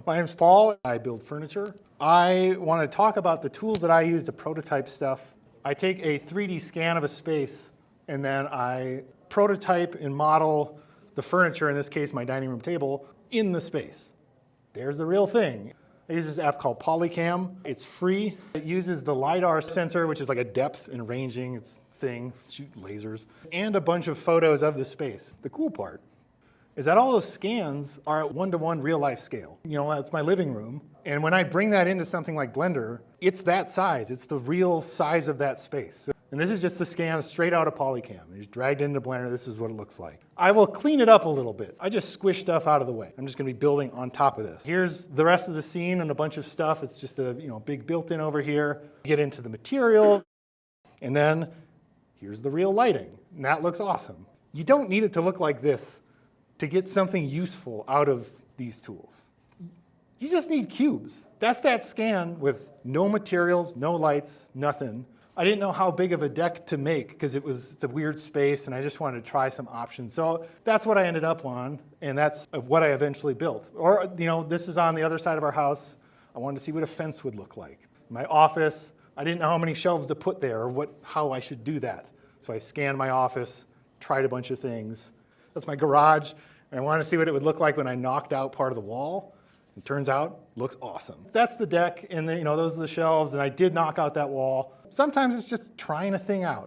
My name's Paul. I build furniture. I want to talk about the tools that I use to prototype stuff. I take a 3D scan of a space and then I prototype and model the furniture, in this case my dining room table, in the space. There's the real thing. I use this app called Polycam. It's free. It uses the LiDAR sensor, which is like a depth and ranging thing, shoot lasers, and a bunch of photos of the space. The cool part is that all those scans are at one-to-one real-life scale. You know, that's my living room. And when I bring that into something like Blender, it's that size. It's the real size of that space. And this is just the scan straight out of Polycam. You just dragged into Blender, this is what it looks like. I will clean it up a little bit. I just squish stuff out of the way. I'm just gonna be building on top of this. Here's the rest of the scene and a bunch of stuff. It's just a big built-in over here. Get into the materials, and then here's the real lighting. And that looks awesome. You don't need it to look like this to get something useful out of these tools. You just need cubes. That's that scan with no materials, no lights, nothing. I didn't know how big of a deck to make because it's a weird space and I just wanted to try some options. So that's what I ended up on, and that's what I eventually built. Or, this is on the other side of our house. I wanted to see what a fence would look like. My office, I didn't know how many shelves to put there or how I should do that. So I scanned my office, tried a bunch of things. That's my garage, and I wanted to see what it would look like when I knocked out part of the wall. It turns out, it looks awesome. That's the deck, and those are the shelves, and I did knock out that wall. Sometimes it's just trying a thing out.